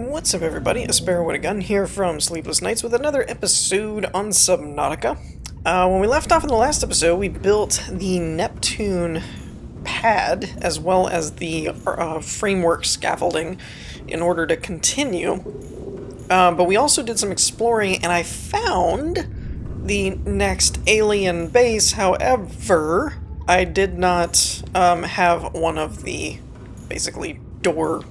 What's up, everybody? A Sparrow with a Gun here from Sleepless Nights with another episode on Subnautica. When we left off in the last episode, we built the Neptune pad as well as the framework scaffolding in order to continue. But we also did some exploring, and I found the next alien base. However, I did not have one of the, basically, door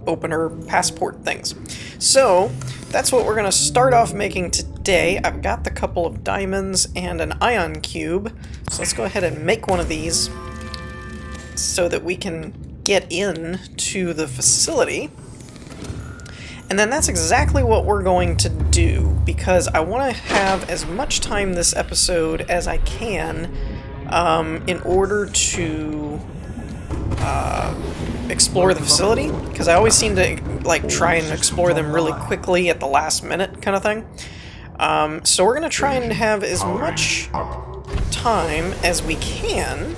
opener passport things. So that's what we're going to start off making today. I've got the couple of diamonds and an ion cube, so let's go ahead and make one of these so that we can get in to the facility. And then that's exactly what we're going to do, because I want to have as much time this episode as I can in order to explore the facility, because I always seem to like try and explore them really quickly at the last minute kind of thing. So we're going to try and have as much time as we can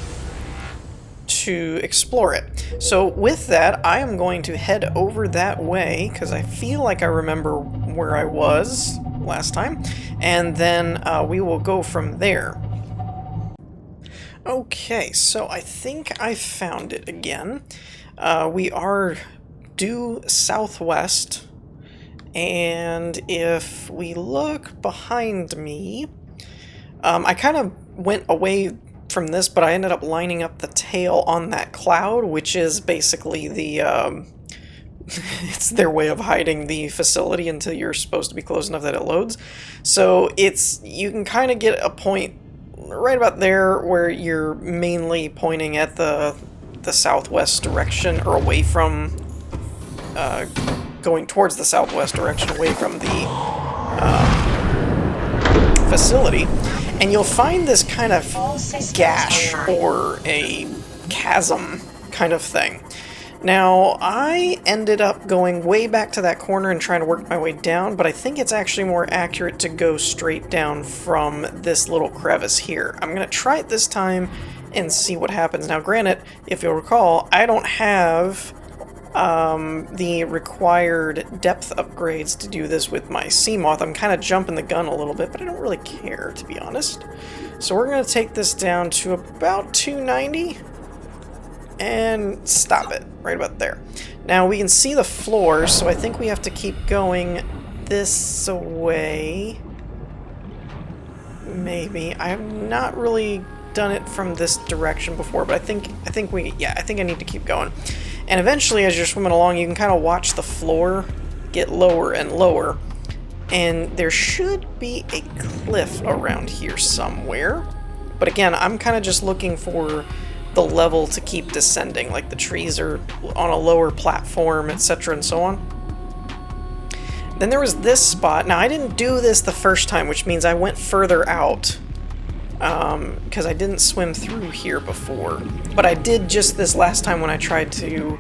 to explore it. So with that, I am going to head over that way, because I feel like I remember where I was last time, and then we will go from there. Okay, so I think I found it again. We are due southwest, and if we look behind me, I kind of went away from this, but I ended up lining up the tail on that cloud, which is basically the, it's their way of hiding the facility until you're supposed to be close enough that it loads. So you can kind of get a point right about there where you're mainly pointing at the southwest direction, or away from, going towards the southwest direction, away from the facility. And you'll find this kind of gash, or a chasm kind of thing. Now, I ended up going way back to that corner and trying to work my way down, but I think it's actually more accurate to go straight down from this little crevice here. I'm going to try it this time and see what happens. Now, granted, if you'll recall, I don't have the required depth upgrades to do this with my Seamoth. I'm kind of jumping the gun a little bit, but I don't really care, to be honest. So we're going to take this down to about 290 and stop it right about there. Now we can see the floor, so I think we have to keep going this way. Maybe. I've not really done it from this direction before, but I think I need to keep going. And eventually, as you're swimming along, you can kind of watch the floor get lower and lower. And there should be a cliff around here somewhere. But again, I'm kind of just looking for the level to keep descending, like the trees are on a lower platform, etc., and so on. Then there was this spot. Now, I didn't do this the first time, which means I went further out, because I didn't swim through here before. But I did just this last time when I tried to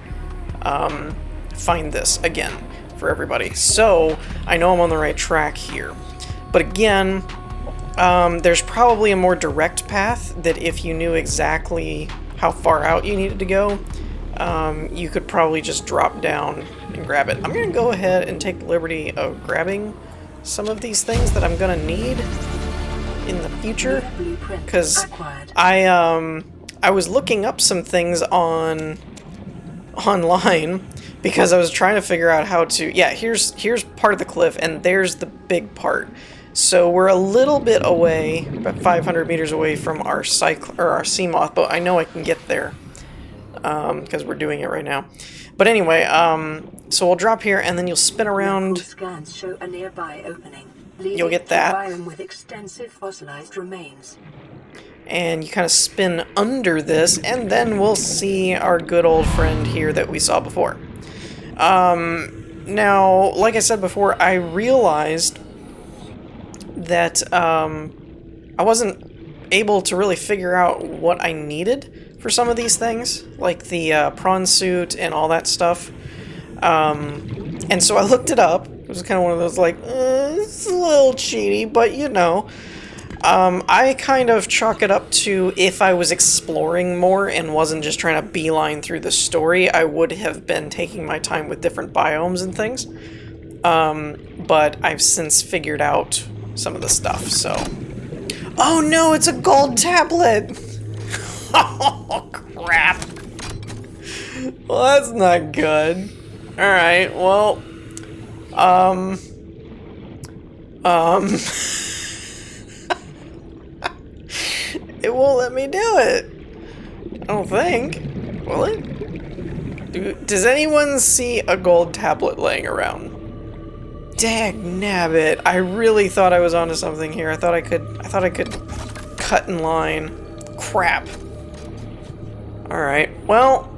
find this again for everybody. So I know I'm on the right track here. But again, there's probably a more direct path that if you knew exactly how far out you needed to go, you could probably just drop down and grab it. I'm going to go ahead and take the liberty of grabbing some of these things that I'm going to need in the future, because I was looking up some things online because I was trying to figure out how to, yeah, here's part of the cliff, and there's the big part. So we're a little bit away, about 500 meters away from our Seamoth, but I know I can get there because we're doing it right now. But anyway, so we'll drop here, and then you'll spin around. Scans show a nearby opening. You'll get that. Biome with extensive fossilized remains. And you kind of spin under this, and then we'll see our good old friend here that we saw before. Now, like I said before, I realized that I wasn't able to really figure out what I needed for some of these things, like the prawn suit and all that stuff. And so I looked it up. It was kind of one of those, like, it's a little cheaty, but you know. I kind of chalk it up to, if I was exploring more and wasn't just trying to beeline through the story, I would have been taking my time with different biomes and things. but I've since figured out some of the stuff, so... Oh no, it's a gold tablet! Oh, crap. Well, that's not good. Alright, well... It won't let me do it. I don't think. Will it? Does anyone see a gold tablet laying around? Dagnabbit. I really thought I was onto something here. I thought I could cut in line. Crap. Alright, well,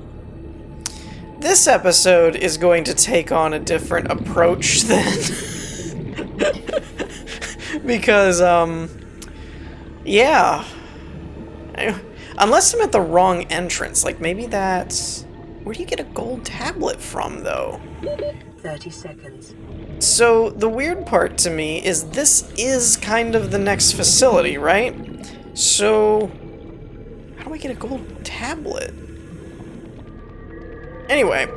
this episode is going to take on a different approach then. Because, yeah. Unless I'm at the wrong entrance, like maybe that's... Where do you get a gold tablet from, though? 30 seconds. So, the weird part to me is this is kind of the next facility, right? So, how do I get a gold tablet? Anyway,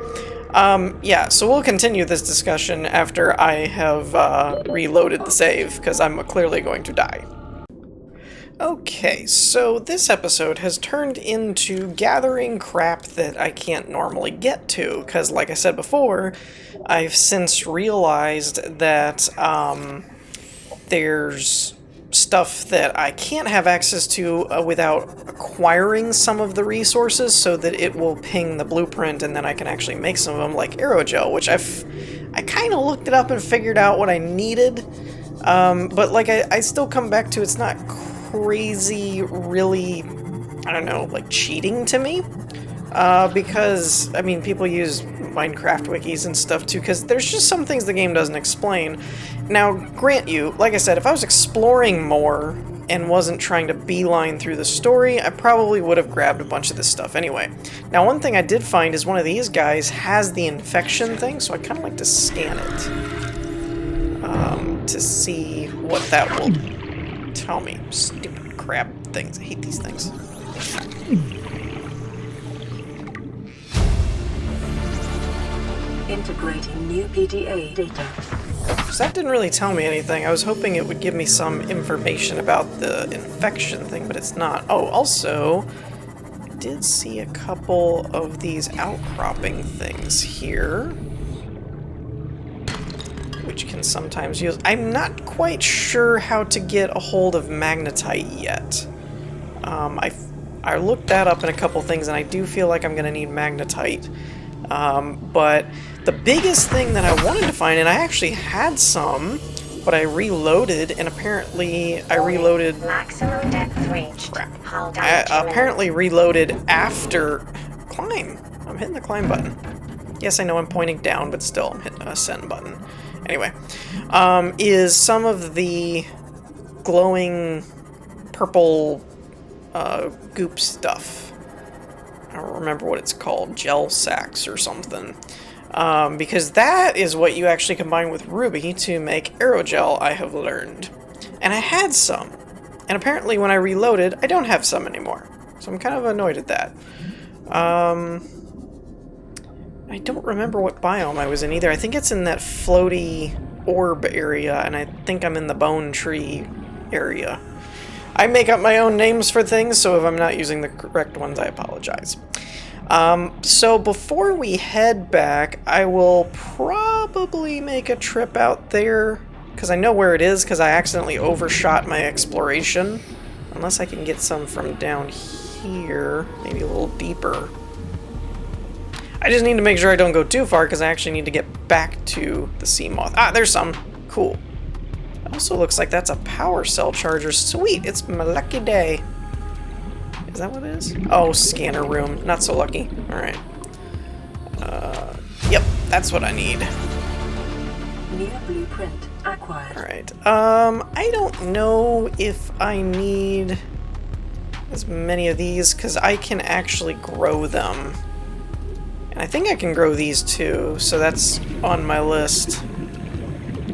yeah, so we'll continue this discussion after I have reloaded the save, because I'm clearly going to die. Okay, so this episode has turned into gathering crap that I can't normally get to, because like I said before, I've since realized that there's stuff that I can't have access to without acquiring some of the resources so that it will ping the blueprint and then I can actually make some of them, like aerogel, which I kind of looked it up and figured out what I needed, but like I still come back to it's not crazy, really, I don't know, like cheating to me, because, I mean, people use Minecraft wikis and stuff too, because there's just some things the game doesn't explain. Now, grant you, like I said, if I was exploring more and wasn't trying to beeline through the story, I probably would have grabbed a bunch of this stuff anyway. Now, one thing I did find is one of these guys has the infection thing, so I kind of like to scan it to see what that will tell me. Stupid crap things. I hate these things. Integrating new PDA data. So that didn't really tell me anything. I was hoping it would give me some information about the infection thing, but it's not. Oh, also, I did see a couple of these outcropping things here, which can sometimes use... I'm not quite sure how to get a hold of magnetite yet. I looked that up in a couple things, and I do feel like I'm going to need magnetite. But the biggest thing that I wanted to find, and I actually had some, but I reloaded, and apparently I reloaded... Maximum depth reached. Crap. Hold on I 2 apparently reloaded after... Climb. I'm hitting the climb button. Yes, I know I'm pointing down, but still, I'm hitting the ascend button. Anyway, is some of the glowing purple goop stuff. I don't remember what it's called, gel sacks or something. Because that is what you actually combine with ruby to make aerogel, I have learned. And I had some. And apparently when I reloaded, I don't have some anymore. So I'm kind of annoyed at that. I don't remember what biome I was in either. I think it's in that floaty orb area, and I think I'm in the bone tree area. I make up my own names for things, so if I'm not using the correct ones, I apologize. So before we head back, I will probably make a trip out there, because I know where it is, because I accidentally overshot my exploration. Unless I can get some from down here, maybe a little deeper. I just need to make sure I don't go too far, because I actually need to get back to the sea moth. Ah, there's some. Cool. Also looks like that's a power cell charger. Sweet, it's my lucky day. Is that what it is? Oh, scanner room. Not so lucky. Alright. Yep, that's what I need. New blueprint acquired. Alright. I don't know if I need as many of these, because I can actually grow them. And I think I can grow these too, so that's on my list.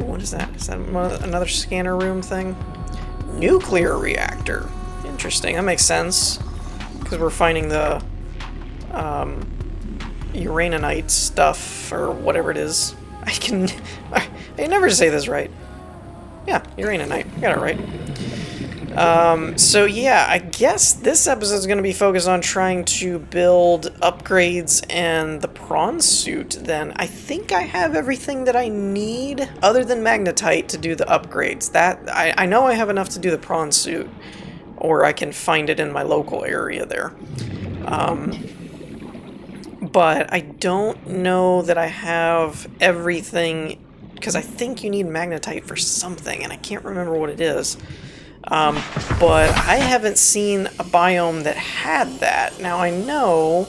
What is that? Is that another scanner room thing? Nuclear reactor. Interesting, that makes sense. Because we're finding the uraninite stuff, or whatever it is. I They never say this right. Yeah, uraninite. I got it right. So yeah, I guess this episode is going to be focused on trying to build upgrades and the prawn suit then. I think I have everything that I need, other than magnetite, to do the upgrades. That I know I have enough to do the prawn suit, or I can find it in my local area there. But I don't know that I have everything, because I think you need magnetite for something, and I can't remember what it is. But I haven't seen a biome that had that. Now I know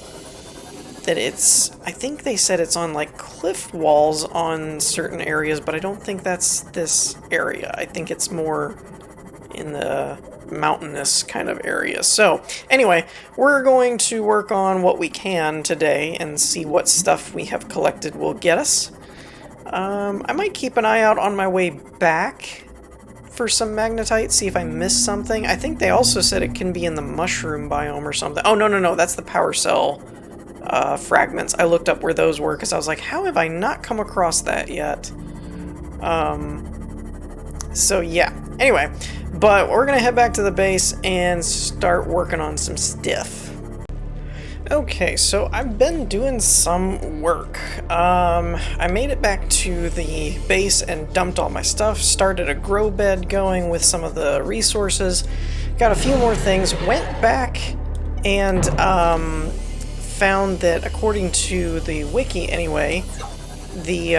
that it's, I think they said it's on like cliff walls on certain areas, but I don't think that's this area. I think it's more in the mountainous kind of area. So anyway, we're going to work on what we can today and see what stuff we have collected will get us. I might keep an eye out on my way back for some magnetite, see if I missed something. I think they also said it can be in the mushroom biome or something. Oh, no, that's the power cell fragments. I looked up where those were because I was like, how have I not come across that yet? So yeah, anyway, but we're gonna head back to the base and start working on some stuff. Okay, so I've been doing some work. I made it back to the base and dumped all my stuff, started a grow bed going with some of the resources, got a few more things, went back and found that, according to the wiki anyway, the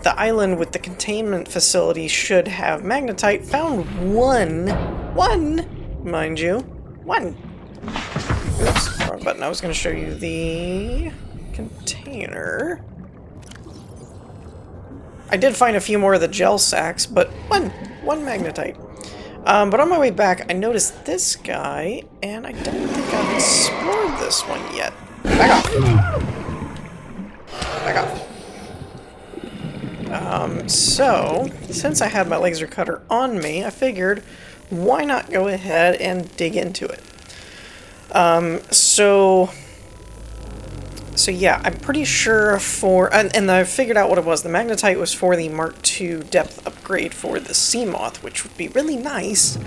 island with the containment facility should have magnetite. Found one, mind you, one. Oops, wrong button. I was going to show you the container. I did find a few more of the gel sacks, but one magnetite. But on my way back, I noticed this guy, and I don't think I've explored this one yet. Back off. Back off. So, since I had my laser cutter on me, I figured, why not go ahead and dig into it? So yeah, I'm pretty sure for, and I figured out what it was. The magnetite was for the Mark II depth upgrade for the sea moth, which would be really nice,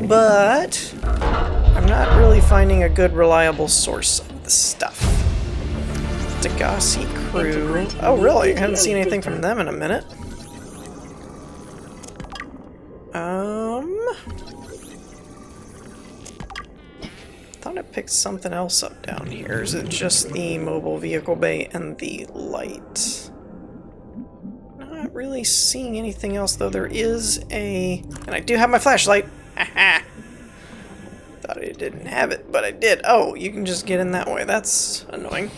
but I'm not really finding a good reliable source of the stuff. Degassi crew. Oh really? I haven't seen anything from them in a minute. Thought I picked something else up down here. Is it just the mobile vehicle bay and the light? Not really seeing anything else, though. There is a... And I do have my flashlight! Haha! Thought I didn't have it, but I did. Oh, you can just get in that way. That's annoying.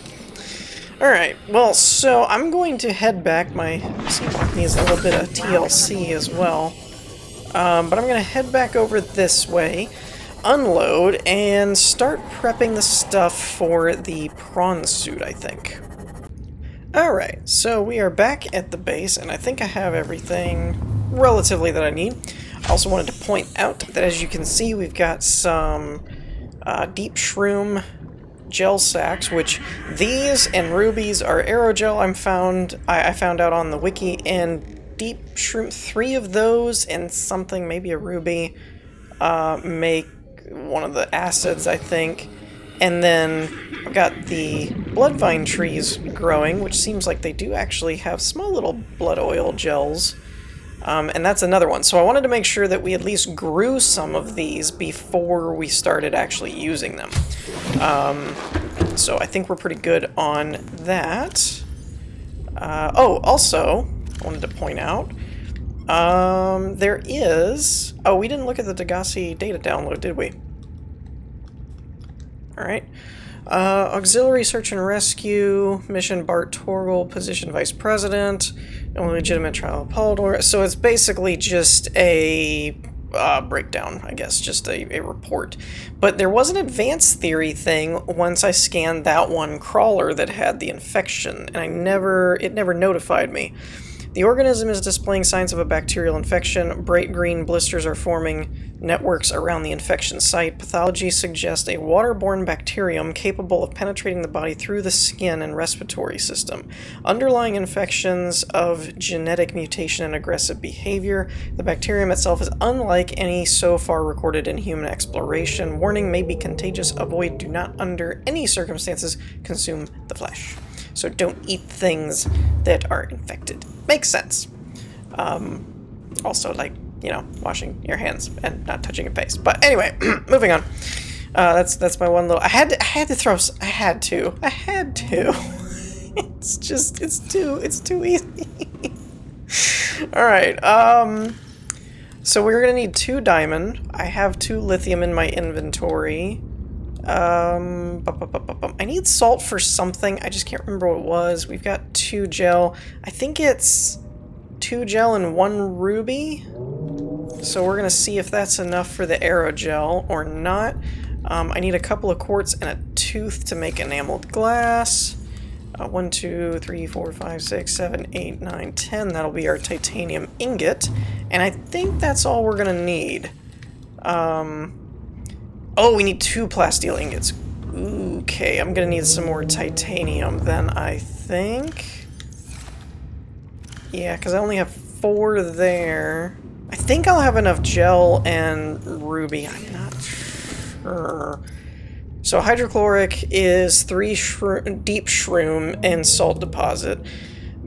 Alright, well, so I'm going to head back. My Seamoth needs a little bit of TLC as well. But I'm going to head back over this way, unload, and start prepping the stuff for the prawn suit, I think. Alright, so we are back at the base, and I think I have everything relatively that I need. I also wanted to point out that, as you can see, we've got some deep shroom gel sacks, which these and rubies are aerogel. I found out on the wiki, and deep shroom, 3 of those and something, maybe a ruby, make one of the acids, I think. And then I've got the bloodvine trees growing, which seems like they do actually have small little blood oil gels. And that's another one. So I wanted to make sure that we at least grew some of these before we started actually using them. So I think we're pretty good on that. Oh, also, I wanted to point out, there is... Oh, we didn't look at the Degassi data download, did we? Alright. Auxiliary Search and Rescue, Mission Bart Torgal, Position Vice President, only legitimate trial of Paldor. So it's basically just a breakdown, I guess, just a report. But there was an advanced theory thing once I scanned that one crawler that had the infection, and it never notified me. The organism is displaying signs of a bacterial infection. Bright green blisters are forming networks around the infection site. Pathology suggests a waterborne bacterium capable of penetrating the body through the skin and respiratory system. Underlying infections of genetic mutation and aggressive behavior. The bacterium itself is unlike any so far recorded in human exploration. Warning: may be contagious. Avoid, do not under any circumstances consume the flesh. So don't eat things that are infected. Makes sense. Also, like, you know, washing your hands and not touching your face. But anyway, moving on. That's my one little. I had to throw. I had to. It's just it's too easy. All right. So we're gonna need 2 diamond. I have 2 lithium in my inventory. I need salt for something. I just can't remember what it was. We've got 2 gel. I think it's 2 gel and 1 ruby. So we're gonna see if that's enough for the aerogel or not. I need a couple of quartz and a tooth to make enameled glass. 1, 2, 3, 4, 5, 6, 7, 8, 9, 10. That'll be our titanium ingot. And I think that's all we're gonna need. Oh, we need 2 plasteel ingots. Okay, I'm gonna need some more titanium then, I think. Yeah, because I only have 4 there. I think I'll have enough gel and ruby. I'm not sure. So hydrochloric is 3 deep shroom and salt deposit.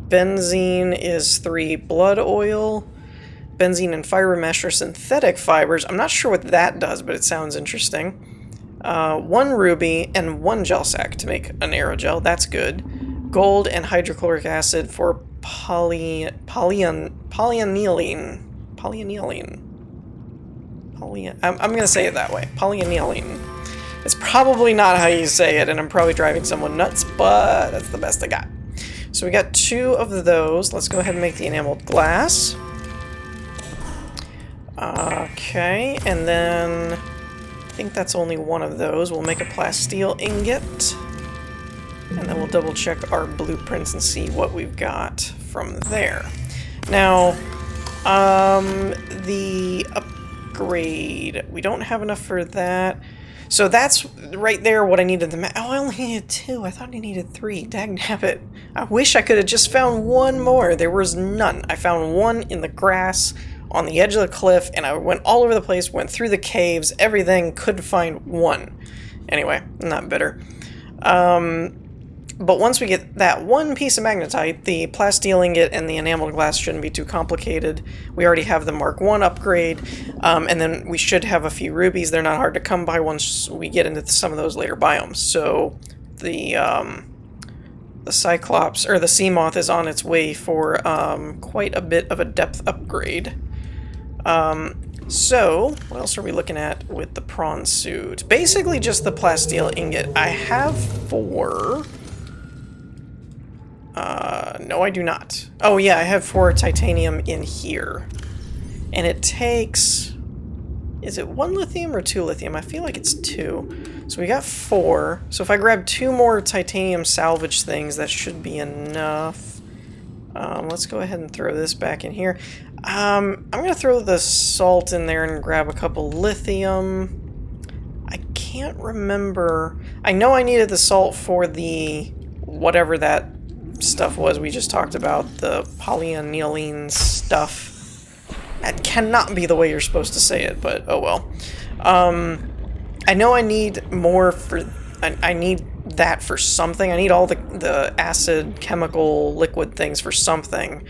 Benzene is 3 blood oil. Benzene and fiber mesh are synthetic fibers. I'm not sure what that does, but it sounds interesting. 1 ruby and 1 gel sac to make an aerogel. That's good. Gold and hydrochloric acid for polyaniline. I'm going to say it that way. Polyaniline. It's probably not how you say it, and I'm probably driving someone nuts, but that's the best I got. So we got 2 of those. Let's go ahead and make the enameled glass. Okay, and then I think that's only 1 of those. We'll make a plasteel ingot, and then we'll double check our blueprints and see what we've got from there. Now, the upgrade, we don't have enough for that. So that's right there what I needed. Oh, I only needed 2. I thought I needed 3. Dagnabbit. I wish I could have just found 1 more. There was none. I found 1 in the grass on the edge of the cliff, and I went all over the place, went through the caves, everything, couldn't find 1. Anyway, I'm not bitter. But once we get that 1 piece of magnetite, the plasteel ingot and the enameled glass shouldn't be too complicated. We already have the Mark 1 upgrade, and then we should have a few rubies. They're not hard to come by once we get into some of those later biomes. So the Cyclops, or the Sea Moth, is on its way for quite a bit of a depth upgrade. So, what else are we looking at with the prawn suit? Basically just the plasteel ingot. I have 4. No, I do not. Oh yeah, I have 4 titanium in here. And it takes... Is it 1 lithium or 2 lithium? I feel like it's 2. So we got 4. So if I grab 2 more titanium salvage things, that should be enough. Let's go ahead and throw this back in here. I'm going to throw the salt in there and grab a couple lithium. I can't remember. I know I needed the salt for the... whatever that stuff was we just talked about. The polyaniline stuff. That cannot be the way you're supposed to say it, but oh well. I know I need more for... I need that for something. I need all the acid, chemical, liquid things for something.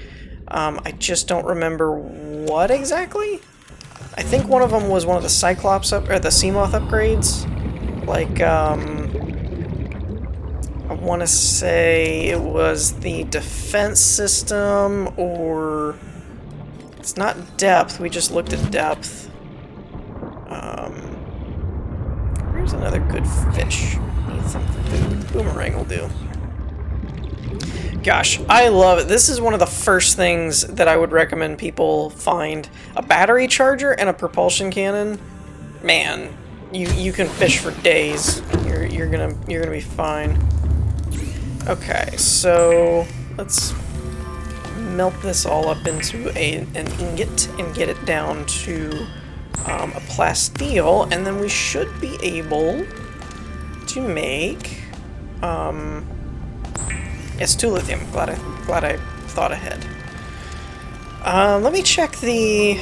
I just don't remember what exactly. I think one of them was one of the Cyclops or the Sea Moth upgrades. Like, I want to say it was the defense system, or it's not depth. We just looked at depth. Here's another good fish. Need some food. Boomerang will do. Gosh, I love it. This is one of the first things that I would recommend people find. A battery charger and a propulsion cannon. Man, you can fish for days. You're gonna be fine. Okay, so let's melt this all up into an ingot and get it down to a plasteel, and then we should be able to make yes, 2 lithium. Glad I thought ahead. Let me check the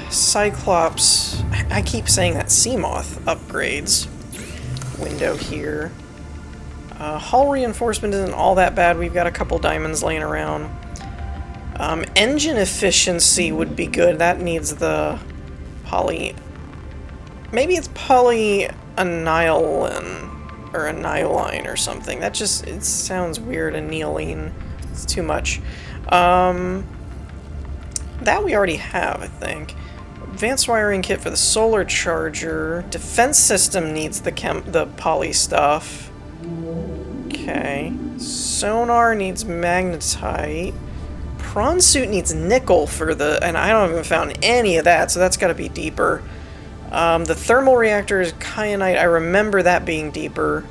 Cyclops. I keep saying that Seamoth upgrades window here. Hull reinforcement isn't all that bad. We've got a couple diamonds laying around. Engine efficiency would be good. That needs the poly... Maybe it's polyaniline or aniline or something. That just... it sounds weird. Aniline. It's too much. That we already have, I think. Advanced wiring kit for the solar charger. Defense system needs the poly stuff. Okay. Sonar needs magnetite. Prawn suit needs nickel for the... and I don't even found any of that, so that's got to be deeper. The thermal reactor is kyanite. I remember that being deeper.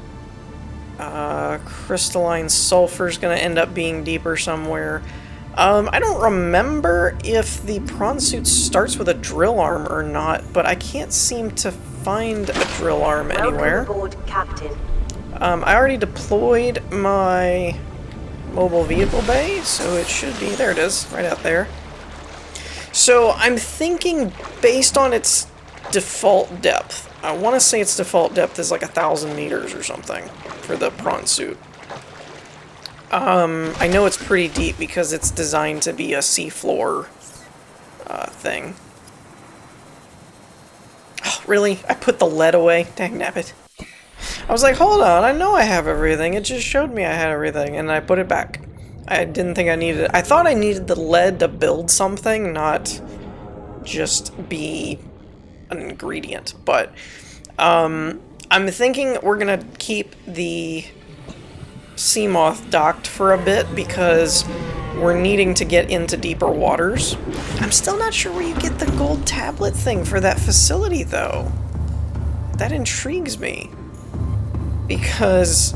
Crystalline sulfur is going to end up being deeper somewhere. I don't remember if the prawn suit starts with a drill arm or not, but I can't seem to find a drill arm anywhere. Welcome aboard, Captain. I already deployed my mobile vehicle bay, so it should be... there it is, right out there. So I'm thinking based on its default depth. I want to say its default depth is like 1,000 meters or something for the prawn suit. I know it's pretty deep because it's designed to be a seafloor thing. Oh, really? I put the lead away? Dang nabbit. I was like, hold on, I know I have everything. It just showed me I had everything, and I put it back. I didn't think I needed it. I thought I needed the lead to build something, not just be an ingredient. But I'm thinking we're gonna keep the Seamoth docked for a bit because we're needing to get into deeper waters. I'm still not sure where you get the gold tablet thing for that facility, though. That intrigues me. Because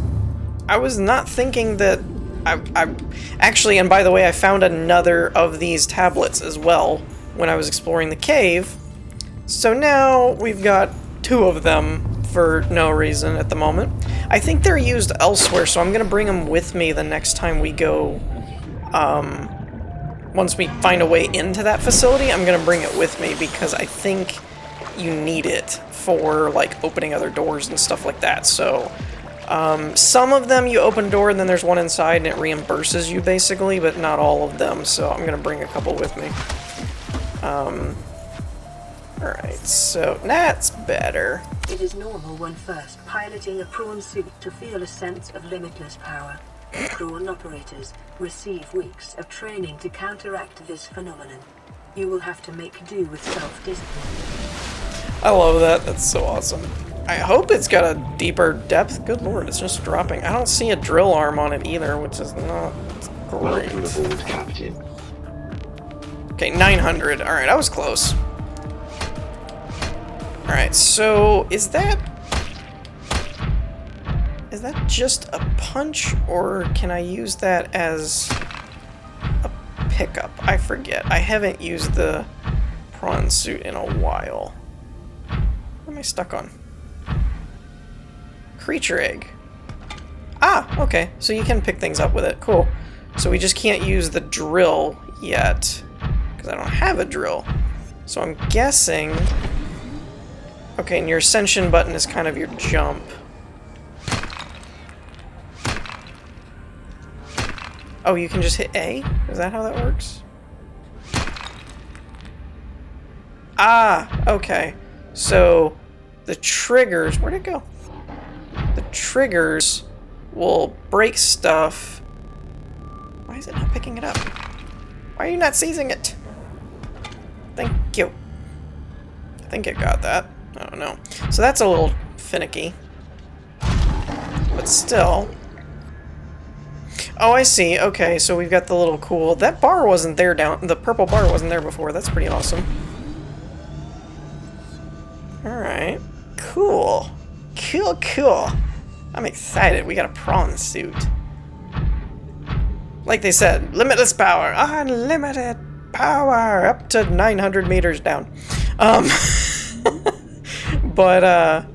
I was not thinking that... I actually, and by the way, I found another of these tablets as well when I was exploring the cave. So now we've got 2 of them for no reason at the moment. I think they're used elsewhere, so I'm going to bring them with me the next time we go. Once we find a way into that facility, I'm going to bring it with me because I think you need it for like opening other doors and stuff like that. So some of them you open door and then there's one inside and it reimburses you basically, but not all of them. So I'm going to bring a couple with me. Alright, so that's better. It is normal when first piloting a prawn suit to feel a sense of limitless power. Prawn operators receive weeks of training to counteract this phenomenon. You will have to make do with self-discipline. I love that. That's so awesome. I hope it's got a deeper depth. Good lord, it's just dropping. I don't see a drill arm on it either, which is not great. Welcome aboard, Captain. Okay, 900. Alright, I was close. Alright, so is that just a punch, or can I use that as a pickup? I forget. I haven't used the prawn suit in a while. What am I stuck on? Creature egg. Ah, okay. So you can pick things up with it. Cool. So we just can't use the drill yet, because I don't have a drill. So I'm guessing... Okay, and your ascension button is kind of your jump. Oh, you can just hit A? Is that how that works? Ah, okay. So, the triggers... Where'd it go? The triggers will break stuff. Why is it not picking it up? Why are you not seizing it? Thank you. I think it got that. I don't know. So that's a little finicky. But still... Oh, I see. Okay, so we've got the little cool... That bar wasn't there down... The purple bar wasn't there before. That's pretty awesome. Alright. Cool. Cool, cool. I'm excited. We got a prawn suit. Like they said, limitless power, unlimited power, up to 900 meters down. But,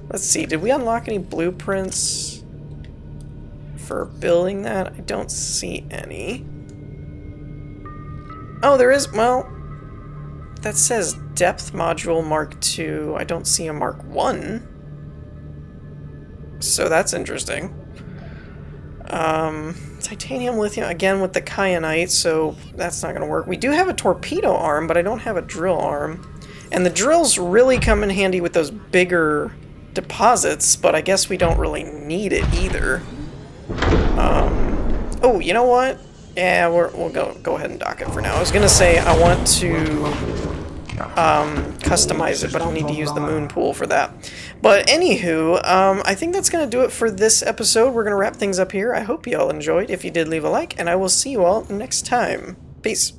let's see, did we unlock any blueprints for building that? I don't see any. Oh, there is, well, that says depth module Mark II. I don't see a Mark I. So that's interesting. Titanium, lithium, again with the kyanite, so that's not going to work. We do have a torpedo arm, but I don't have a drill arm. And the drills really come in handy with those bigger deposits, but I guess we don't really need it either. Oh, you know what? Yeah, we'll go ahead and dock it for now. I was going to say I want to customize it, but I'll need to use the moon pool for that. But anywho, I think that's going to do it for this episode. We're going to wrap things up here. I hope you all enjoyed. If you did, leave a like, and I will see you all next time. Peace.